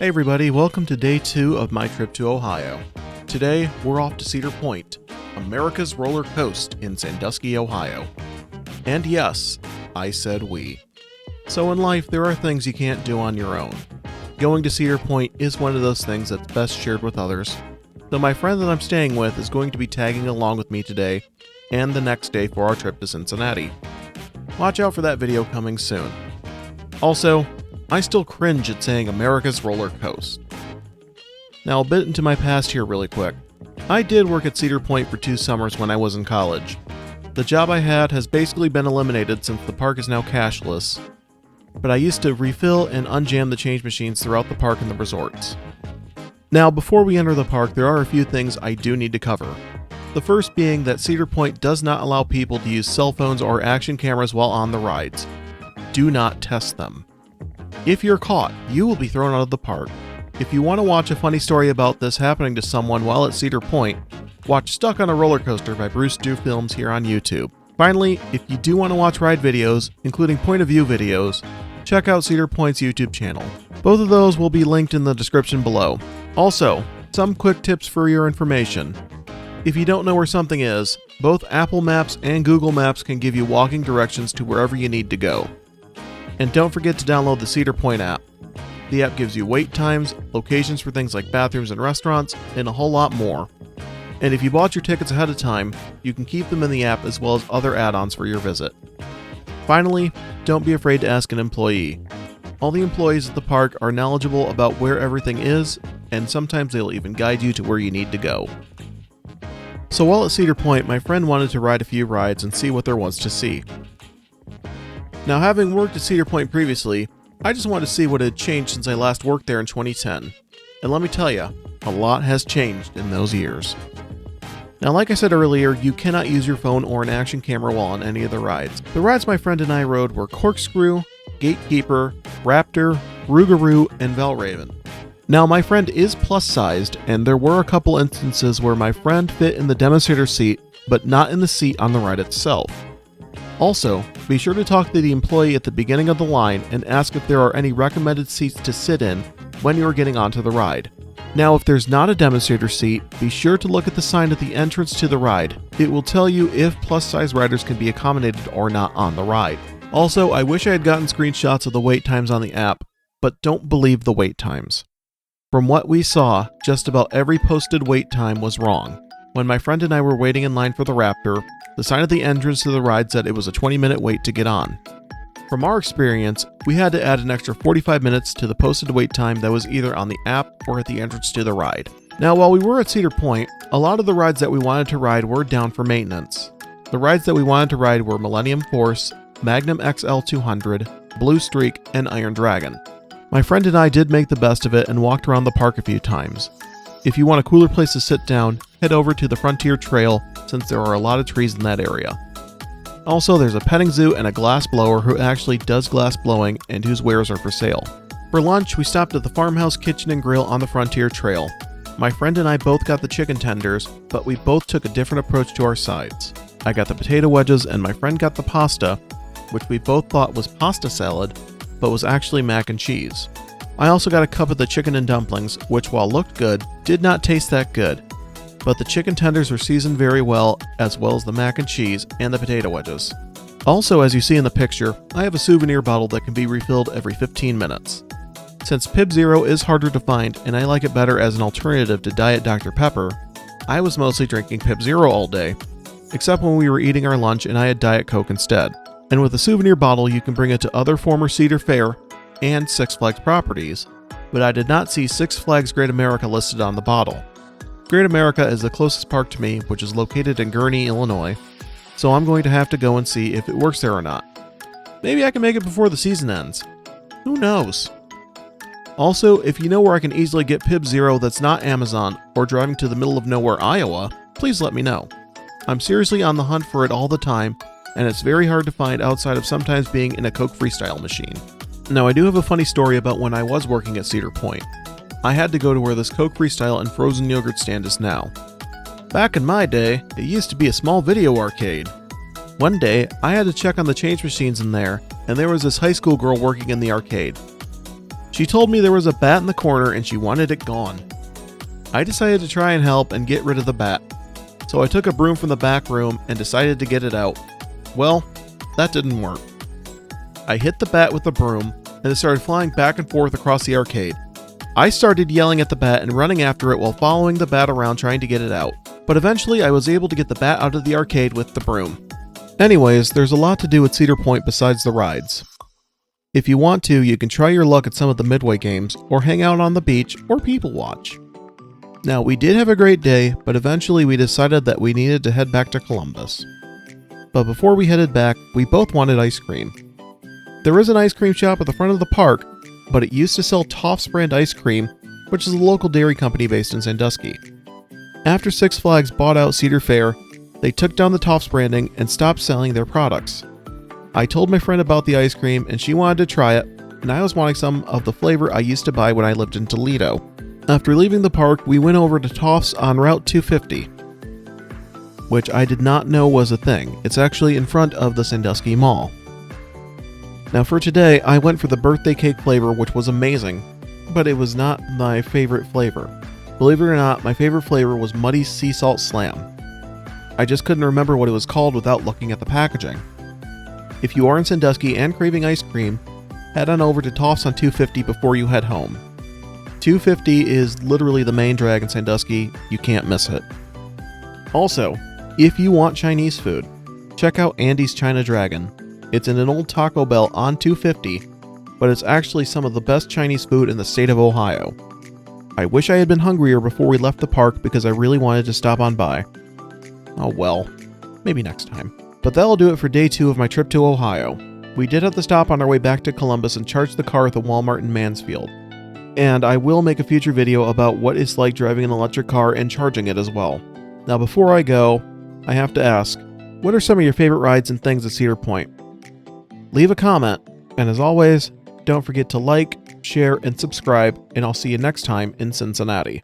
Hey everybody, welcome to day 2 of my trip to Ohio. Today, we're off to Cedar Point, America's roller coast in Sandusky, Ohio. And yes, I said we. So in life, there are things you can't do on your own. Going to Cedar Point is one of those things that's best shared with others. So my friend that I'm staying with is going to be tagging along with me today and the next day for our trip to Cincinnati. Watch out for that video coming soon. Also, I still cringe at saying America's roller coast. Now a bit into my past here really quick. I did work at Cedar Point for 2 summers when I was in college. The job I had has basically been eliminated since the park is now cashless, but I used to refill and unjam the change machines throughout the park and the resorts. Now before we enter the park, there are a few things I do need to cover. The first being that Cedar Point does not allow people to use cell phones or action cameras while on the rides. Do not test them. If you're caught, you will be thrown out of the park. If you want to watch a funny story about this happening to someone while at Cedar Point, watch Stuck on a Roller Coaster by Brewstew Films here on YouTube. Finally, if you do want to watch ride videos, including point of view videos, check out Cedar Point's YouTube channel. Both of those will be linked in the description below. Also, some quick tips for your information. If you don't know where something is, both Apple Maps and Google Maps can give you walking directions to wherever you need to go. And don't forget to download the Cedar Point app. The app gives you wait times, locations for things like bathrooms and restaurants, and a whole lot more. And if you bought your tickets ahead of time, you can keep them in the app as well as other add-ons for your visit. Finally, don't be afraid to ask an employee. All the employees at the park are knowledgeable about where everything is, and sometimes they'll even guide you to where you need to go. So while at Cedar Point, my friend wanted to ride a few rides and see what there was to see. Now, having worked at Cedar Point previously, I just wanted to see what had changed since I last worked there in 2010. And let me tell you, a lot has changed in those years. Now, like I said earlier, you cannot use your phone or an action camera while on any of the rides. The rides my friend and I rode were Corkscrew, Gatekeeper, Raptor, Rougarou, and Valraven. Now, my friend is plus-sized, and there were a couple instances where my friend fit in the demonstrator seat, but not in the seat on the ride itself. Also, be sure to talk to the employee at the beginning of the line and ask if there are any recommended seats to sit in when you are getting onto the ride. Now, if there's not a demonstrator seat, be sure to look at the sign at the entrance to the ride. It will tell you if plus-size riders can be accommodated or not on the ride. Also, I wish I had gotten screenshots of the wait times on the app, but don't believe the wait times. From what we saw, just about every posted wait time was wrong. When my friend and I were waiting in line for the Raptor, the sign at the entrance to the ride said it was a 20-minute wait to get on. From our experience, we had to add an extra 45 minutes to the posted wait time that was either on the app or at the entrance to the ride. Now, while we were at Cedar Point, a lot of the rides that we wanted to ride were down for maintenance. The rides that we wanted to ride were Millennium Force, Magnum XL 200, Blue Streak, and Iron Dragon. My friend and I did make the best of it and walked around the park a few times. If you want a cooler place to sit down, head over to the Frontier Trail since there are a lot of trees in that area. Also, there's a petting zoo and a glass blower who actually does glass blowing and whose wares are for sale. For lunch, we stopped at the Farmhouse Kitchen and Grill on the Frontier Trail. My friend and I both got the chicken tenders, but we both took a different approach to our sides. I got the potato wedges and my friend got the pasta, which we both thought was pasta salad, but was actually mac and cheese. I also got a cup of the chicken and dumplings, which while looked good, did not taste that good. But the chicken tenders were seasoned very well, as well as the mac and cheese and the potato wedges. Also, as you see in the picture, I have a souvenir bottle that can be refilled every 15 minutes. Since Pib Zero is harder to find and I like it better as an alternative to Diet Dr. Pepper, I was mostly drinking Pib Zero all day, except when we were eating our lunch and I had Diet Coke instead. And with a souvenir bottle, you can bring it to other former Cedar Fair and Six Flags properties, but I did not see Six Flags Great America listed on the bottle. Great America is the closest park to me, which is located in Gurnee, Illinois, so I'm going to have to go and see if it works there or not. Maybe I can make it before the season ends. Who knows? Also, if you know where I can easily get Pib Zero that's not Amazon or driving to the middle of nowhere, Iowa, please let me know. I'm seriously on the hunt for it all the time, and it's very hard to find outside of sometimes being in a Coke Freestyle machine. Now, I do have a funny story about when I was working at Cedar Point. I had to go to where this Coke Freestyle and frozen yogurt stand is now. Back in my day, it used to be a small video arcade. One day, I had to check on the change machines in there, and there was this high school girl working in the arcade. She told me there was a bat in the corner and she wanted it gone. I decided to try and help and get rid of the bat. So I took a broom from the back room and decided to get it out. Well, that didn't work. I hit the bat with the broom and it started flying back and forth across the arcade. I started yelling at the bat and running after it while following the bat around trying to get it out. But eventually I was able to get the bat out of the arcade with the broom. Anyways, there's a lot to do at Cedar Point besides the rides. If you want to, you can try your luck at some of the Midway games, or hang out on the beach, or people watch. Now, we did have a great day, but eventually we decided that we needed to head back to Columbus. But before we headed back, we both wanted ice cream. There is an ice cream shop at the front of the park, but it used to sell Toff's brand ice cream, which is a local dairy company based in Sandusky. After Six Flags bought out Cedar Fair, they took down the Toff's branding and stopped selling their products. I told my friend about the ice cream and she wanted to try it, and I was wanting some of the flavor I used to buy when I lived in Toledo. After leaving the park, we went over to Toff's on Route 250, which I did not know was a thing. It's actually in front of the Sandusky Mall. Now for today, I went for the birthday cake flavor, which was amazing, but it was not my favorite flavor. Believe it or not, my favorite flavor was Muddy Sea Salt Slam. I just couldn't remember what it was called without looking at the packaging. If you are in Sandusky and craving ice cream, head on over to Toff's on 250 before you head home. 250 is literally the main drag in Sandusky, you can't miss it. Also, if you want Chinese food, check out Andy's China Dragon. It's in an old Taco Bell on 250, but it's actually some of the best Chinese food in the state of Ohio. I wish I had been hungrier before we left the park because I really wanted to stop on by. Oh well, maybe next time. But that'll do it for day 2 of my trip to Ohio. We did have to stop on our way back to Columbus and charge the car at the Walmart in Mansfield. And I will make a future video about what it's like driving an electric car and charging it as well. Now before I go, I have to ask, what are some of your favorite rides and things at Cedar Point? Leave a comment, and as always, don't forget to like, share, and subscribe, and I'll see you next time in Cincinnati.